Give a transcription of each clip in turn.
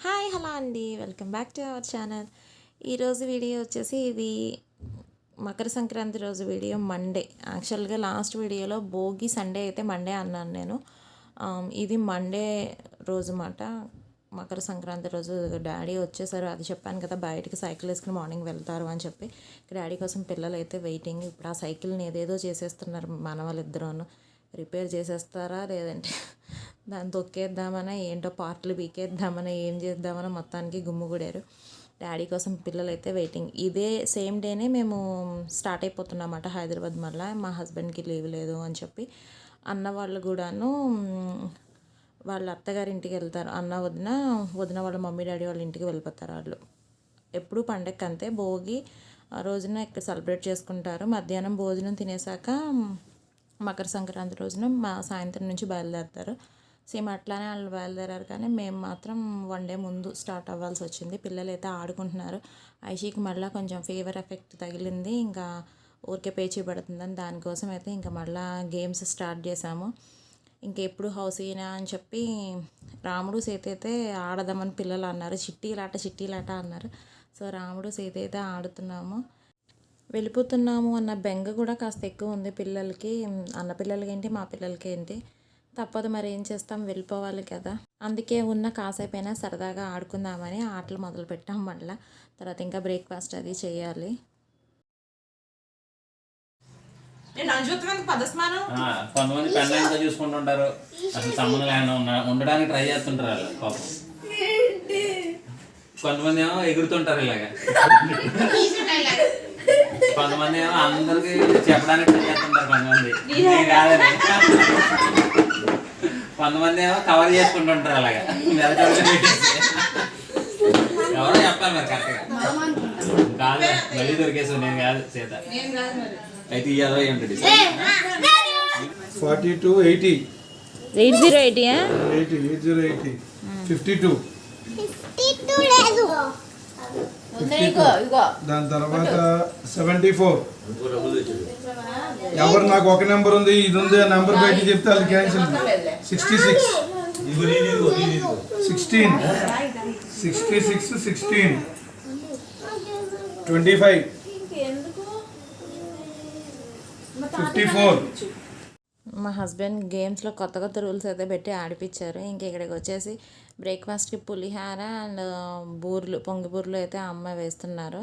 Hi hello అండి, welcome back to our channel. ఈరోజు video వచ్చేసి ఇది మకర సంక్రాంతి రోజు వీడియో మండే. యాక్చువల్గా లాస్ట్ వీడియోలో భోగి సండే అయితే మండే అన్నాను నేను. ఇది మండే రోజు మాట. మకర సంక్రాంతి రోజు డాడీ వచ్చేసారు. అది చెప్పాను కదా, బయటికి సైకిల్ వేసుకుని మార్నింగ్ వెళ్తారు అని చెప్పి. డాడీ కోసం పిల్లలు అయితే వెయిటింగ్. ఇప్పుడు ఆ సైకిల్ని ఏదేదో చేసేస్తున్నారు మన వాళ్ళిద్దరూను. రిపేర్ చేసేస్తారా లేదంటే దాన్ని తొక్కేద్దామన్నా ఏంటో పార్ట్లు పీకేద్దామన్నా ఏం చేద్దామన్నా మొత్తానికి గుమ్ముగూడారు. డాడీ కోసం పిల్లలు అయితే వెయిటింగ్. ఇదే సేమ్ డేనే మేము స్టార్ట్ అయిపోతున్నమాట హైదరాబాద్. మళ్ళీ మా హస్బెండ్కి లీవ్ లేదు అని చెప్పి అన్న వాళ్ళు కూడాను వాళ్ళ అత్తగారి ఇంటికి వెళ్తారు. అన్న వదిన వదిన వాళ్ళ మమ్మీ డాడీ వాళ్ళ ఇంటికి వెళ్ళిపోతారు వాళ్ళు. ఎప్పుడు పండగకి అంతే. భోగి ఆ రోజున ఇక్కడ సెలబ్రేట్ చేసుకుంటారు. మధ్యాహ్నం భోజనం తినేసాక మకర సంక్రాంతి రోజున మా సాయంత్రం నుంచి బయలుదేరుతారు. సేమ్ అట్లానే వాళ్ళు బయలుదేరారు, కానీ మేము మాత్రం వన్ డే ముందు స్టార్ట్ అవ్వాల్సి వచ్చింది. పిల్లలు అయితే ఆడుకుంటున్నారు. ఐషీకి మళ్ళీ కొంచెం ఫీవర్ ఎఫెక్ట్ తగిలింది, ఇంకా ఊరికే పేచీ పడుతుందని దానికోసం అయితే ఇంకా మళ్ళీ గేమ్స్ స్టార్ట్ చేసాము. ఇంకెప్పుడు హౌస్ అయినా అని చెప్పి రాముడు సీత అయితే ఆడదామని పిల్లలు అన్నారు. చిట్టీలాట అన్నారు. సో రాముడు సీత అయితే ఆడుతున్నాము. వెళ్ళిపోతున్నాము అన్న బెంగ కూడా కాస్త ఎక్కువ ఉంది పిల్లలకి. అన్న పిల్లలకి ఏంటి, మా పిల్లలకి ఏంటి, తప్పదు మరి ఏం చేస్తాం, వెళ్ళిపోవాలి కదా. అందుకే ఉన్న కాసేపైనా సరదాగా ఆడుకుందామని ఆటలు మొదలు పెట్టాం. మళ్ళీ తర్వాత ఇంకా బ్రేక్ఫాస్ట్ అది చేయాలి. కొంతమంది పెళ్ళంతా చూసుకుంటుంటారు, అసలు సంబంధం లేకుండా ఉండడానికి ట్రై చేస్తుంటారు వాళ్ళు పాపం. కొంతమంది ఏమో ఎగురుతుంటారు ఇలాగా, కొంతమంది ఏమో అందరికి చెప్పడానికి ట్రై చేస్తుంటారు. కొంతమంది ఏమో కవర్ చేసుకుంటుంటారు అలాగా. ఎవరో చెప్పాలి మరి కరెక్ట్గా. కాదు మళ్ళీ దొరికేసావు, నేను కాదు సీత అయితే ఈ అరవై ఉంటుంది. 42 80 8080 80 52 దాని తర్వాత 74. ఎవరు నాకు ఒక నెంబర్ ఉంది, ఇది ఉంది, ఆ నెంబర్ బయట చెప్తే అది క్యాన్సిల్. 66 16 66 16 25 54. మా హస్బెండ్ గేమ్స్లో కొత్త కొత్త రూల్స్ అయితే పెట్టి ఆడిపించారు. ఇంక ఇక్కడికి వచ్చేసి బ్రేక్ఫాస్ట్కి పులిహార అండ్ బూర్లు, పొంగి బూర్లు అయితే అమ్మ వేస్తున్నారు.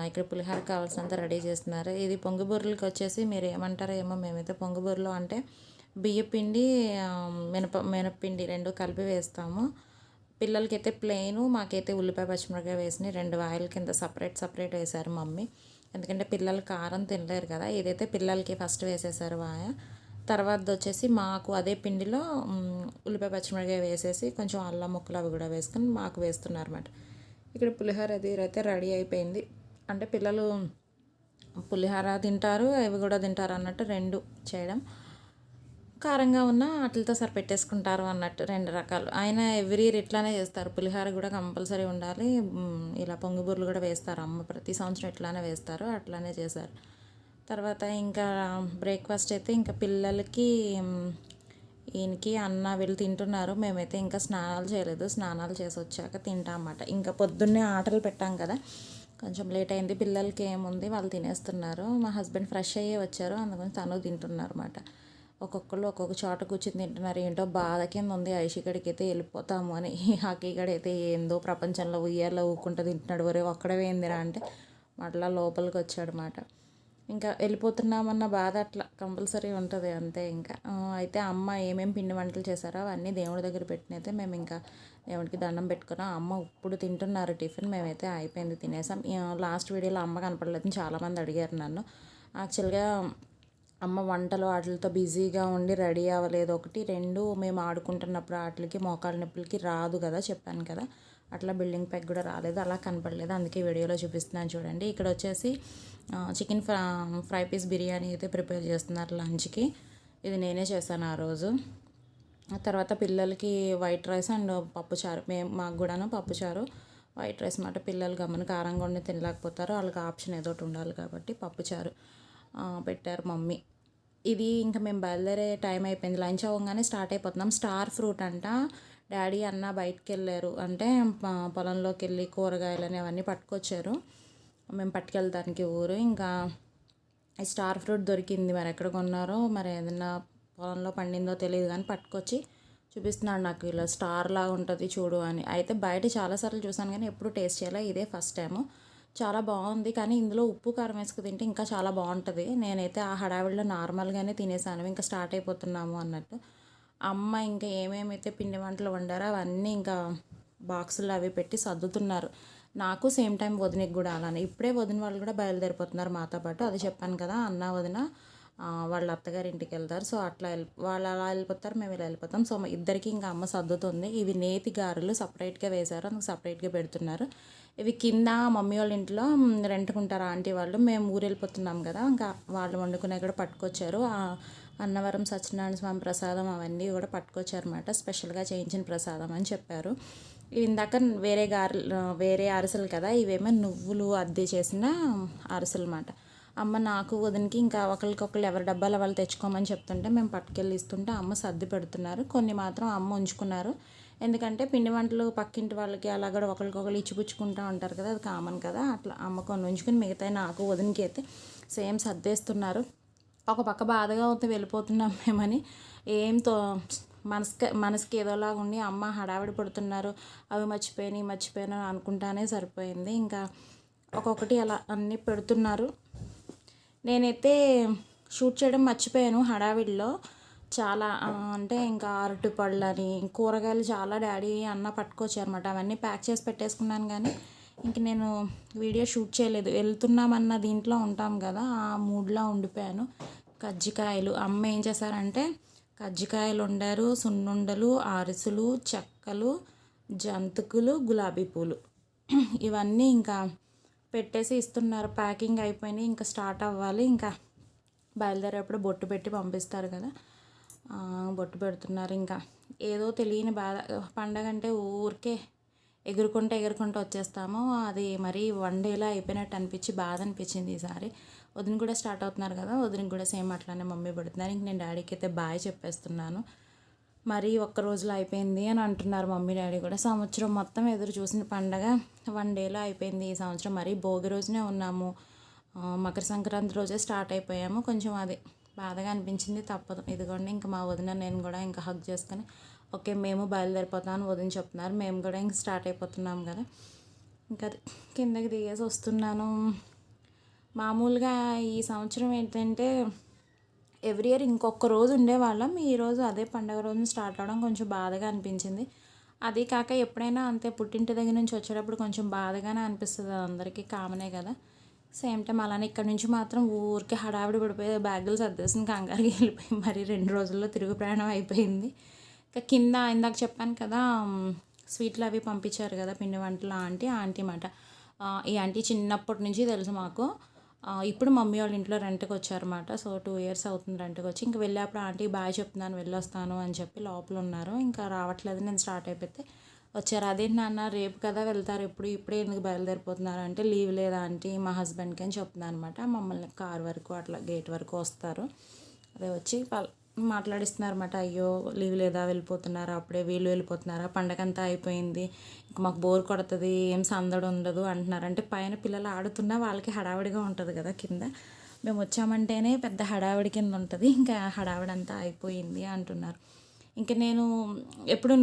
ఇక్కడ పులిహార కావాల్సినంత రెడీ చేస్తున్నారు. ఇది పొంగి బూర్లకి వచ్చేసి మీరు ఏమంటారో ఏమో, మేమైతే పొంగి బూర్లు అంటే బియ్యపిండి మినప్పిండి రెండు కలిపి వేస్తాము. పిల్లలకైతే ప్లెయిన్, మాకైతే ఉల్లిపాయ పచ్చిమిరపకాయ వేసి 2 ఆయిల్ కింద సపరేట్ వేశారు మమ్మీ. ఎందుకంటే పిల్లలు కారం తినలేరు కదా. ఇదైతే పిల్లలకి ఫస్ట్ వేసేసారు వాయ. తర్వాత వచ్చేసి మాకు అదే పిండిలో ఉల్లిపాయ పచ్చిమిరపకాయ వేసేసి కొంచెం అల్లం ముక్కలు అవి కూడా వేసుకొని మాకు వేస్తున్నారు అన్నమాట. ఇక్కడ పులిహోర అది అయితే రెడీ అయిపోయింది. అంటే పిల్లలు పులిహోర తింటారు, అవి కూడా తింటారు అన్నట్టు 2 చేయడం. కారంగా ఉన్న వాటితో సరిపెట్టేసుకుంటారు అన్నట్టు 2 రకాలు. ఆయన ఎవ్రీ ఇయర్ ఇట్లానే చేస్తారు. పులిహోర కూడా కంపల్సరీ ఉండాలి. ఇలా పొంగిబూరలు కూడా వేస్తారు అమ్మ, ప్రతి సంవత్సరం ఇట్లానే వేస్తారు. అట్లానే చేశారు. తర్వాత ఇంకా బ్రేక్ఫాస్ట్ అయితే ఇంకా పిల్లలకి ఈయనకి అన్న వీళ్ళు తింటున్నారు. మేమైతే ఇంకా స్నానాలు చేయలేదు. స్నానాలు చేసి వచ్చాక తింటాం అన్నమాట. ఇంకా పొద్దున్నే ఆటలు పెట్టాం కదా, కొంచెం లేట్ అయింది. పిల్లలకి ఏముంది, వాళ్ళు తినేస్తున్నారు. మా హస్బెండ్ ఫ్రెష్ అయ్యే వచ్చారు, అందుకని తను తింటున్నారు అన్నమాట. ఒక్కొక్కళ్ళు ఒక్కొక్క చోట కూర్చొని తింటున్నారు. ఏంటో బాధ కింద ఉంది. ఐషిగడికి అయితే వెళ్ళిపోతాము అని. హాకీగడ అయితే ఏందో ప్రపంచంలో ఉయ్యాలో ఊకుంటూ తింటున్నాడు. ఒరే ఒక్కడే ఏందిరా అంటే మళ్ళీ లోపలికి వచ్చాడు అన్నమాట. ఇంకా వెళ్ళిపోతున్నామన్న బాధ అట్లా కంపల్సరీ ఉంటుంది అంతే. ఇంకా అయితే అమ్మ ఏమేమి పిండి వంటలు చేశారో అవన్నీ దేవుడి దగ్గర పెట్టినైతే మేము ఇంకా దేవుడికి దండం పెట్టుకున్నాం. అమ్మ ఇప్పుడు తింటున్నారు టిఫిన్. మేమైతే అయిపోయింది, తినేసాం. లాస్ట్ వీడియోలో అమ్మ కనపడలేదని చాలామంది అడిగారు నన్ను. యాక్చువల్గా అమ్మ వంటలు వాటితో బిజీగా ఉండి రెడీ అవ్వలేదు. 1 2 మేము ఆడుకుంటున్నప్పుడు వాటికి మోకాళ్ళ నొప్పులకి రాదు కదా, చెప్పాను కదా, అట్లా బిల్డింగ్ పైకి కూడా రాలేదు, అలా కనపడలేదు. అందుకే వీడియోలో చూపిస్తున్నాను చూడండి. ఇక్కడ వచ్చేసి చికెన్ ఫ్రై పీస్ బిర్యానీ అయితే ప్రిపేర్ చేస్తున్నారు లంచ్కి. ఇది నేనే చేశాను ఆ రోజు. తర్వాత పిల్లలకి వైట్ రైస్ అండ్ పప్పుచారు, మాకు కూడాను పప్పుచారు వైట్ రైస్ మాట. పిల్లలు గమ్మని కారంగా ఉండి తినలేకపోతారు, వాళ్ళకి ఆప్షన్ ఏదో ఒకటి ఉండాలి కాబట్టి పప్పుచారు పెట్టారు మమ్మీ. ఇది ఇంకా మేము బయలుదేరే టైం అయిపోయింది. లంచ్ అవ్వగానే స్టార్ట్ అయిపోతున్నాం. స్టార్ ఫ్రూట్ అంట డాడీ అన్న బయటికి వెళ్ళారు, అంటే పొలంలోకి వెళ్ళి కూరగాయలని అవన్నీ పట్టుకొచ్చారు మేము పట్టుకెళ్తానికి ఊరు. ఇంకా ఈ స్టార్ ఫ్రూట్ దొరికింది, మరి ఎక్కడ కొన్నారో మరి ఏదైనా పొలంలో పండిందో తెలియదు కానీ పట్టుకొచ్చి చూపిస్తున్నాడు నాకు, ఇలా స్టార్ లాగా ఉంటుంది చూడు అని. అయితే బయట చాలాసార్లు చూసాను కానీ ఎప్పుడు టేస్ట్ చేయాలి, ఇదే ఫస్ట్ టైము. చాలా బాగుంది, కానీ ఇందులో ఉప్పు కారం వేసుకు తింటే ఇంకా చాలా బాగుంటుంది. నేనైతే ఆ హడావిడిలో నార్మల్గానే తినేసాను, ఇంకా స్టార్ట్ అయిపోతున్నాము అన్నట్టు. అమ్మ ఇంకా ఏమేమైతే పిండి వంటలు వండారో అవన్నీ ఇంకా బాక్సులు అవి పెట్టి సర్దుతున్నారు. నాకు సేమ్ టైం వదినకి కూడా అలానే. ఇప్పుడే వదిన వాళ్ళు కూడా బయలుదేరిపోతున్నారు మాతో పాటు. అది చెప్పాను కదా, అన్న వదిన వాళ్ళ అత్తగారి ఇంటికి వెళ్తారు. సో అట్లా వాళ్ళు అలా వెళ్ళిపోతారు, మేము ఇలా వెళ్ళిపోతాం. సో ఇద్దరికి ఇంకా అమ్మ సర్దుతుంది. ఇవి నేతి గారెలు సపరేట్గా వేశారు, అందుకు సపరేట్గా పెడుతున్నారు. ఇవి కింద మమ్మీ వాళ్ళ ఇంట్లో రెంట్కుంటారు ఆంటీ వాళ్ళు. మేము ఊరు వెళ్ళిపోతున్నాం కదా, ఇంకా వాళ్ళు వండుకునే కూడా పట్టుకొచ్చారు. అన్నవరం సత్యనారాయణ స్వామి ప్రసాదం అవన్నీ కూడా పట్టుకొచ్చారు అన్నమాట, స్పెషల్గా చేయించిన ప్రసాదం అని చెప్పారు. ఇవి ఇందాక వేరే అరిసెలు కదా, ఇవేమో నువ్వులు అద్దె చేసిన అరిసెలు అన్నమాట. అమ్మ నాకు వదినకి ఇంకా ఒకరికొకరు ఎవరి డబ్బాలు వాళ్ళు తెచ్చుకోమని చెప్తుంటే మేము పట్టుకెళ్ళి ఇస్తుంటే అమ్మ సర్ది పెడుతున్నారు. కొన్ని మాత్రం అమ్మ ఉంచుకున్నారు, ఎందుకంటే పిండి వంటలు పక్కింటి వాళ్ళకి అలా కూడా ఒకరికొకరు ఇచ్చిపుచ్చుకుంటూ ఉంటారు కదా, అది కామన్ కదా. అట్లా అమ్మ కొన్ని ఉంచుకుని మిగతా నాకు వదినకి అయితే సేమ్ సర్దేస్తున్నారు. ఒక పక్క బాధగా అవుతే వెళ్ళిపోతున్నాం మేమని, ఏంతో మనసుకి ఏదోలాగా ఉండి అమ్మ హడావిడి పడుతున్నారు, అవి మర్చిపోయాను అనుకుంటానే సరిపోయింది. ఇంకా ఒక్కొక్కటి అలా అన్నీ పెడుతున్నారు. నేనైతే షూట్ చేయడం మర్చిపోయాను హడావిడిలో చాలా. అంటే ఇంకా అరటిపళ్ళని కూరగాయలు చాలా డాడీ అన్న పట్టుకొచ్చారన్నమాట, అవన్నీ ప్యాక్ చేసి పెట్టేసుకున్నాను. కానీ ఇంక నేను వీడియో షూట్ చేయలేదు, వెళ్తున్నామన్న దీంట్లో ఉంటాం కదా, ఆ మూడ్లో ఉండిపోయాను. కజ్జికాయలు అమ్మ ఏం చేశారంటే కజ్జికాయలు వండారు, సున్నుండలు, అరిసెలు, చెక్కలు, జంతికలు, గులాబీ పూలు ఇవన్నీ ఇంకా పెట్టేసి ఇస్తున్నారు. ప్యాకింగ్ అయిపోయినాయి, ఇంకా స్టార్ట్ అవ్వాలి. ఇంకా బయలుదేరేటప్పుడు బొట్టు పెట్టి పంపిస్తారు కదా, బొట్టు పెడుతున్నారు. ఇంకా ఏదో తెలియని బాధ, పండగ అంటే ఊరికే ఎగురుకుంటూ వచ్చేస్తాము. అది మరీ వన్ డేలో అయిపోయినట్టు అనిపించి బాధ అనిపించింది ఈసారి. వదిన కూడా స్టార్ట్ అవుతున్నారు కదా, వదినకి కూడా సేమ్ అట్లానే మమ్మీ పెడుతున్నారు. ఇంక నేను డాడీకి అయితే బాయ్ చెప్పేస్తున్నాను. మరీ ఒక్క రోజులో అయిపోయింది అని అంటున్నారు మమ్మీ డాడీ కూడా. సంవత్సరం మొత్తం ఎదురు చూసిన పండగ వన్ డేలో అయిపోయింది ఈ సంవత్సరం. మరీ భోగి రోజునే ఉన్నాము, మకర సంక్రాంతి రోజే స్టార్ట్ అయిపోయాము. కొంచెం అది బాధగా అనిపించింది, తప్పదు. ఇదిగోండి ఇంకా మా వదిన నేను కూడా ఇంకా హగ్ చేసుకొని ఓకే మేము బయలుదేరిపోతాను వదిన చెప్తున్నారు. మేము కూడా ఇంక స్టార్ట్ అయిపోతున్నాం కదా, ఇంకా కిందకి దిగేసి వస్తున్నాను. మామూలుగా ఈ సంవత్సరం ఏంటంటే ఎవ్రీ ఇయర్ ఇంకొక రోజు ఉండేవాళ్ళం, ఈరోజు అదే పండగ రోజున స్టార్ట్ అవ్వడం కొంచెం బాధగా అనిపించింది. అది కాక ఎప్పుడైనా అంతే, పుట్టింటి దగ్గర నుంచి వచ్చేటప్పుడు కొంచెం బాధగానే అనిపిస్తుంది, అందరికీ కామనే కదా. సేమ్ టైం అలానే ఇక్కడ నుంచి మాత్రం ఊరికే హడావిడి పడిపోయి బ్యాగులు సర్దేసిన కంగారుకి వెళ్ళిపోయి మరి 2 రోజుల్లో తిరుగు ప్రయాణం అయిపోయింది. ఇంకా కింద ఇందాక చెప్పాను కదా, స్వీట్లు అవి పంపించారు కదా పిండి వంటలు ఆంటీ మాట. ఈ ఆంటీ చిన్నప్పటి నుంచి తెలుసు మాకు. ఇప్పుడు మమ్మీ వాళ్ళ ఇంట్లో రెంట్కి వచ్చారన్నమాట. సో 2 years అవుతుంది రెంట్కి వచ్చి. ఇంక వెళ్ళేప్పుడు ఆంటీ బాయ్ చెప్తున్నాను వెళ్ళొస్తాను అని చెప్పి లోపల ఉన్నారు. ఇంకా రావట్లేదు, నేను స్టార్ట్ అయిపోతే వచ్చారు. అదేంటి నాన్న రేపు కదా వెళ్తారు, ఇప్పుడే ఎందుకు బయలుదేరిపోతున్నారు అంటే లీవ్ లేదా ఆంటీ మా హస్బెండ్కి అని చెప్తున్నాను అనమాట. మమ్మల్ని కార్ వరకు అట్లా గేట్ వరకు వస్తారు, అదే వచ్చి మాట్లాడిస్తున్నారు అన్నమాట. అయ్యో లీవ్ లేదా, వెళ్ళిపోతున్నారా, అప్పుడే వీళ్ళు వెళ్ళిపోతున్నారా, పండగ అంతా అయిపోయింది, ఇంక మాకు బోర్ కొడుతుంది, ఏం సందడి ఉండదు అంటున్నారు. అంటే పైన పిల్లలు ఆడుతున్నా వాళ్ళకి హడావిడిగా ఉంటుంది కదా, కింద మేము వచ్చామంటేనే పెద్ద హడావిడి కింద ఉంటుంది, ఇంకా హడావిడి అంతా అయిపోయింది అంటున్నారు. ఇంకా నేను ఎప్పుడు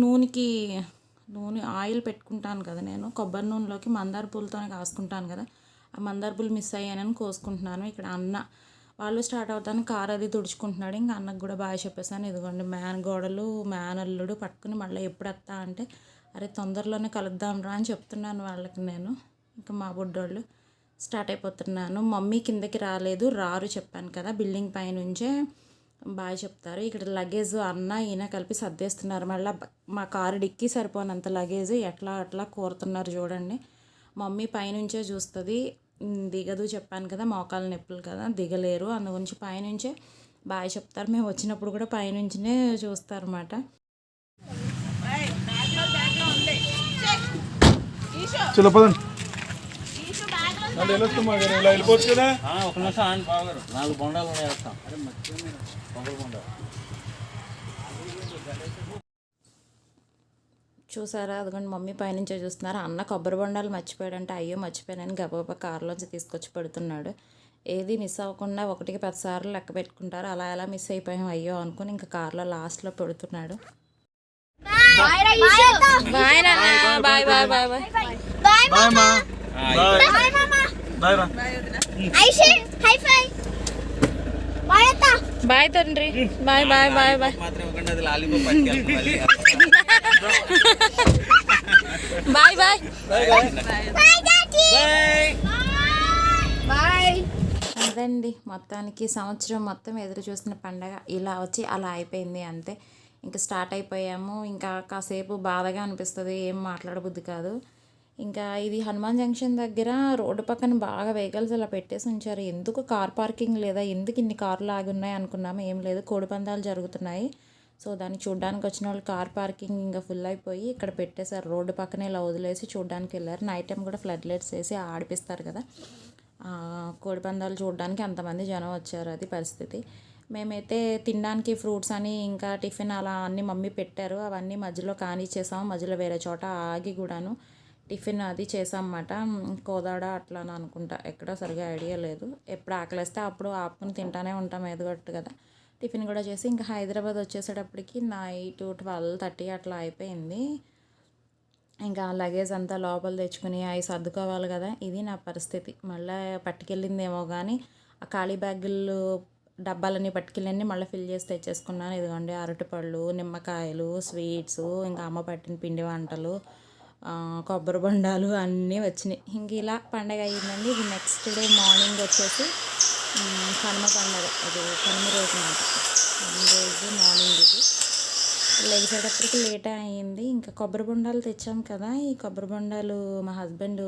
నూనె ఆయిల్ పెట్టుకుంటాను కదా, నేను కొబ్బరి నూనెలోకి మందార పూలతోనే కాసుకుంటాను కదా, ఆ మందార పూలు మిస్ అయ్యానని కోసుకుంటున్నాను. ఇక్కడ అన్న వాళ్ళు స్టార్ట్ అవుతాను, కారు అది తుడుచుకుంటున్నాడు. ఇంకా అన్నకు కూడా బాగా చెప్పేసాను. ఇదిగోండి మేనల్లుడు పట్టుకుని మళ్ళీ ఎప్పుడు వస్తా అంటే అరే తొందరలోనే కలుద్దాం రా అని చెప్తున్నాను వాళ్ళకి నేను. ఇంకా మా బుడ్డోళ్ళు స్టార్ట్ అయిపోతున్నాను. మమ్మీ కిందకి రారు చెప్పాను కదా, బిల్డింగ్ పైనుంచే బాగా చెప్తారు. ఇక్కడ లగేజ్ అన్న ఈయన కలిపి సర్దేస్తున్నారు. మళ్ళీ మా కారు డిక్కి సరిపోనంత లగేజ్ అట్లా కోరుతున్నారు చూడండి. మమ్మీ పైనుంచే చూస్తుంది, దిగదు చెప్పాను కదా, మోకాలు నొప్పులు కదా, దిగలేరు. అందు గురించి పైనుంచే బాగా చెప్తారు. మేము వచ్చినప్పుడు కూడా పైనుంచినే చూస్తారన్నమాట. చలో పదండి, వెళ్ళిపోవచ్చు కదా. ఒక నిమిషం ఆయన బాగారు 4 బొండాలు వేస్తాం. పొంగల్ బొండాలు చూసారా, అదిగోండి మమ్మీ పైనుంచే చూస్తున్నారు. అన్న కొబ్బరి బొండాలు మర్చిపోయాడంటే అయ్యో మర్చిపోయానని గబగబా కారులోంచి తీసుకొచ్చి పెడుతున్నాడు. ఏది మిస్ అవ్వకుండా 1కి 10 సార్లు లెక్క పెట్టుకుంటారు. అలా ఎలా మిస్ అయిపోయాం అయ్యో అనుకుని ఇంకా కార్లో లాస్ట్లో పెడుతున్నాడు. Bye bye bye bye bye bye మా బాయ్ బాయ్ తండ్రి bye bye bye bye bye bye. అదండి మొత్తానికి సంవత్సరం మొత్తం ఎదురు చూసిన పండగ ఇలా వచ్చి అలా అయిపోయింది అంతే. ఇంకా స్టార్ట్ అయిపోయాము. ఇంకా కాసేపు బాధగా అనిపిస్తుంది, ఏం మాట్లాడబుద్ధి కాదు. ఇంకా ఇది హనుమాన్ జంక్షన్ దగ్గర రోడ్డు పక్కన బాగా వెహికల్స్ ఇలా పెట్టేసి ఉంచారు. ఎందుకు కార్ పార్కింగ్ లేదా, ఎందుకు ఇన్ని కార్లు ఆగి ఉన్నాయి అనుకున్నాము. ఏం లేదు, కోడిపందాలు జరుగుతున్నాయి. సో దాన్ని చూడడానికి వచ్చిన వాళ్ళు కార్ పార్కింగ్ ఇంకా ఫుల్ అయిపోయి ఇక్కడ పెట్టేశారు. రోడ్డు పక్కనే ఇలా వదిలేసి చూడడానికి వెళ్ళారు. నైట్ టైం కూడా ఫ్లడ్ లైట్స్ వేసి ఆడిపిస్తారు కదా, కోడిపందాలు చూడడానికి అంతమంది జనం వచ్చారు. అది పరిస్థితి. మేమైతే తినడానికి ఫ్రూట్స్ అని ఇంకా టిఫిన్ అలా అన్నీ మమ్మీ పెట్టారు. అవన్నీ మధ్యలో కానిచ్చేసాము. మధ్యలో వేరే చోట ఆగి కూడాను టిఫిన్ అది చేసామన్నమాట. కోదాడ అట్లా అని అనుకుంటా, ఎక్కడో సరిగా ఐడియా లేదు. ఎప్పుడు ఆకలిస్తే అప్పుడు ఆపుకుని తింటానే ఉంటాం ఎదుగట్టు కదా. టిఫిన్ కూడా చేసి ఇంకా హైదరాబాద్ వచ్చేసేటప్పటికి నైట్ 12:30 అట్లా అయిపోయింది. ఇంకా లగేజ్ అంతా లోపల తెచ్చుకుని అవి సర్దుకోవాలి కదా. ఇది నా పరిస్థితి. మళ్ళీ పట్టుకెళ్ళిందేమో కానీ ఆ ఖాళీ బ్యాగులు డబ్బాలన్నీ పట్టుకెళ్ళి మళ్ళీ ఫిల్ చేసి తెచ్చేసుకున్నాను. ఇదిగోండి అరటిపళ్ళు, నిమ్మకాయలు, స్వీట్స్, ఇంకా అమ్మ పట్టిన పిండి వంటలు, కొబ్బరి బొండాలు అన్నీ వచ్చినాయి. ఇంక ఇలా పండగ అయ్యిందండి. ఇది నెక్స్ట్ డే మార్నింగ్ వచ్చేసి కనుమ పండగ. ఇది కనుమ రోజు మాట. రోజు మార్నింగ్ ఇది లేచేటప్పటికి లేట్ అయ్యింది. ఇంకా కొబ్బరి బొండాలు తెచ్చాం కదా, ఈ కొబ్బరి బొండాలు మా హస్బెండ్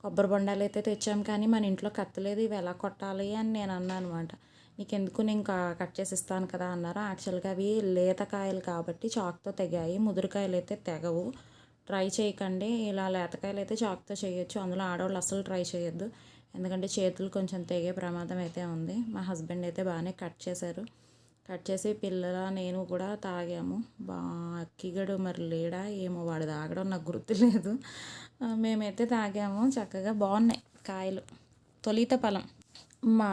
కొబ్బరి బొండాలు అయితే తెచ్చాం కానీ మన ఇంట్లో కత్తలేదు, ఇవి ఎలా కొట్టాలి అని నేను అన్నాను అనమాట. నీకెందుకు, నేను కట్ చేసి ఇస్తాను కదా అన్నారు. యాక్చువల్గా అవి లేతకాయలు కాబట్టి చాక్తో తెగాయి, ముదురుకాయలు అయితే తెగవు. ట్రై చేయకండి, ఇలా లేతకాయలు అయితే చాక్తో చేయొచ్చు, అందులో ఆడవాళ్ళు అసలు ట్రై చేయొద్దు, ఎందుకంటే చేతులు కొంచెం తెగే ప్రమాదం అయితే ఉంది. మా హస్బెండ్ అయితే బాగానే కట్ చేశారు. కట్ చేసి పిల్లల నేను కూడా తాగాము. అక్కిగడు మరి లేడా ఏమో, వాడు తాగడం నాకు గుర్తులేదు. మేమైతే తాగాము, చక్కగా బాగున్నాయి కాయలు. తొలిత పొలం మా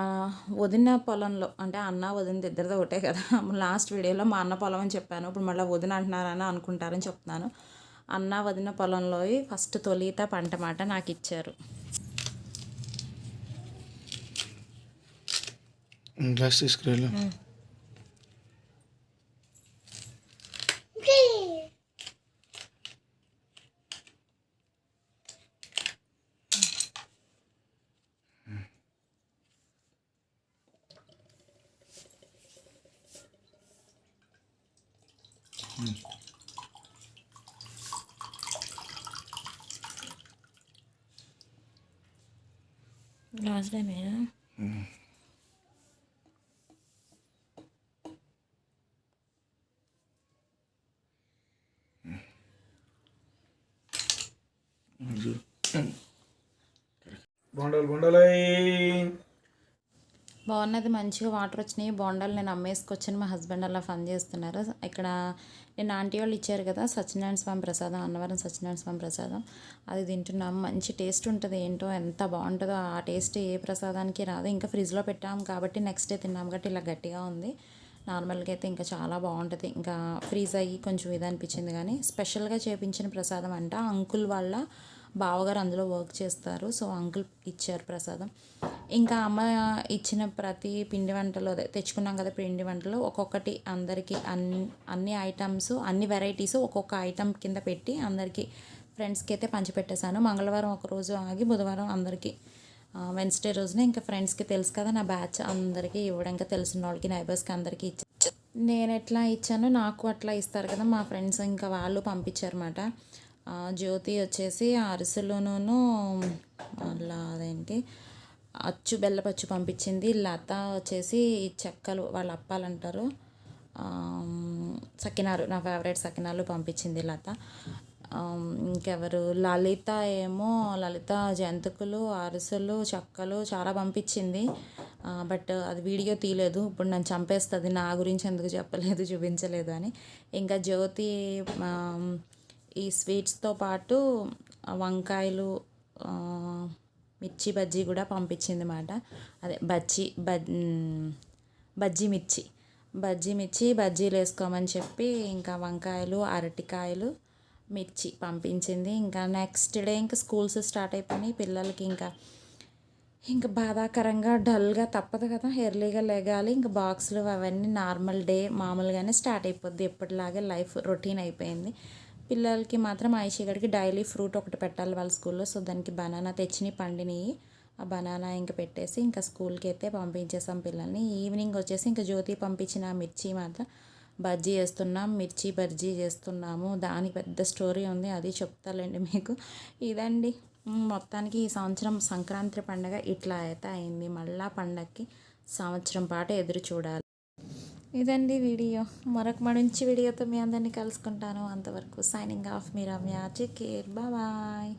వదిన పొలంలో, అంటే అన్న వదిన ఇద్దరితో ఒకటే కదా. లాస్ట్ వీడియోలో మా అన్న పొలం అని చెప్పాను, ఇప్పుడు మళ్ళీ వదిన అంటున్నారని అనుకుంటారని చెప్తున్నాను. అన్న వదిన పొలంలో ఫస్ట్ తొలిత పంట మాట నాకు ఇచ్చారు. గ్లాస్ తీసుకురా. లాస్ట్ టైం బొండాలు బొండాలై బాగున్నది, మంచిగా వాటర్ వచ్చినాయి. బొండాలు నేను అమ్మేసుకొచ్చాను, మా హస్బెండ్ అలా ఫన్ చేస్తున్నారు. ఇక్కడ నేను ఆంటీ వాళ్ళు ఇచ్చారు కదా సత్యనారాయణ స్వామి ప్రసాదం, అన్నవరం సత్యనారాయణ స్వామి ప్రసాదం, అది తింటున్నాం. మంచి టేస్ట్ ఉంటుంది, ఏంటో ఎంత బాగుంటుందో ఆ టేస్ట్ ఏ ప్రసాదానికి రాదు. ఇంకా ఫ్రిడ్జ్లో పెట్టాము కాబట్టి నెక్స్ట్ డే తిన్నాం కాబట్టి ఇలా గట్టిగా ఉంది. నార్మల్గా అయితే ఇంకా చాలా బాగుంటుంది. ఇంకా ఫ్రీజ్ అయ్యి కొంచెం ఇది అనిపించింది. కానీ స్పెషల్గా చేపించిన ప్రసాదం అంట. అంకుల్ వాళ్ళ బావగారు అందులో వర్క్ చేస్తారు, సో అంకుల్ ఇచ్చారు ప్రసాదం. ఇంకా అమ్మ ఇచ్చిన ప్రతి పిండి వంటలు తెచ్చుకున్నాం కదా, పిండి వంటలు ఒక్కొక్కటి అందరికీ అన్ని ఐటమ్స్, అన్ని వెరైటీస్ ఒక్కొక్క ఐటమ్ కింద పెట్టి అందరికీ ఫ్రెండ్స్కి అయితే పంచిపెట్టేశాను. మంగళవారం ఒకరోజు ఆగి బుధవారం అందరికీ, వెన్స్డే రోజున ఇంకా ఫ్రెండ్స్కి తెలుసు కదా నా బ్యాచ్ అందరికీ ఇవ్వడం, ఇంకా తెలిసిన వాళ్ళకి నైబర్స్కి అందరికీ ఇచ్చాను. నేను ఎట్లా ఇచ్చానో నాకు అట్లా ఇస్తారు కదా మా ఫ్రెండ్స్, ఇంకా వాళ్ళు పంపించారన్నమాట. జ్యోతి వచ్చేసి అరిసెలును అలా అదేంటి అచ్చు బెల్లపచ్చు పంపించింది. లత వచ్చేసి చెక్కలు, వాళ్ళు అప్పాలంటారు, సకినాలు, నా ఫేవరెట్ సకినాలు పంపించింది లత. ఇంకెవరు లలిత ఏమో, లలిత జంతికలు, అరిసెలు, చెక్కలు చాలా పంపించింది. బట్ అది వీడియో తీయలేదు, ఇప్పుడు నన్ను చంపేస్తుంది నా గురించి ఎందుకు చెప్పలేదు చూపించలేదు అని. ఇంకా జ్యోతి ఈ స్వీట్స్తో పాటు వంకాయలు, మిర్చి బజ్జీ కూడా పంపించింది అన్నమాట. అదే బజ్జీ మిర్చి బజ్జీలు వేసుకోమని చెప్పి ఇంకా వంకాయలు, అరటికాయలు, మిర్చి పంపించింది. ఇంకా నెక్స్ట్ డే ఇంకా స్కూల్స్ స్టార్ట్ అయిపోయినాయి పిల్లలకి. ఇంకా బాధాకరంగా డల్గా తప్పదు కదా, ఎర్లీగా లెగాలి. ఇంకా బాక్సులు అవన్నీ నార్మల్ డే మామూలుగానే స్టార్ట్ అయిపోద్ది, ఎప్పటిలాగే లైఫ్ రొటీన్ అయిపోయింది. పిల్లలకి మాత్రం ఐషిగడికి డైలీ ఫ్రూట్ ఒకటి పెట్టాలి వాళ్ళ స్కూల్లో. సో దానికి బనానా తెచ్చినాయి, పండినాయి. ఆ బనానా ఇంకా పెట్టేసి ఇంకా స్కూల్కి అయితే పంపించేసాం పిల్లల్ని. ఈవినింగ్ వచ్చేసి ఇంకా జ్యోతి పంపించిన మిర్చి మాత్రం బజ్జీ చేస్తున్నాం, మిర్చి బజ్జీ చేస్తున్నాము. దానికి పెద్ద స్టోరీ ఉంది, అది చెప్తాలేండి మీకు. ఇదండి మొత్తానికి ఈ సంవత్సరం సంక్రాంతి పండుగ ఇట్లా అయితే అయింది. మళ్ళా పండగకి సంవత్సరం పాటు ఎదురు చూడాలి. ఇదండి వీడియో. మరొక మంచి వీడియోతో మీ అందరినీ కలుసుకుంటాను. అంతవరకు సైనింగ్ ఆఫ్, మీ రమ్య. Take care, bye.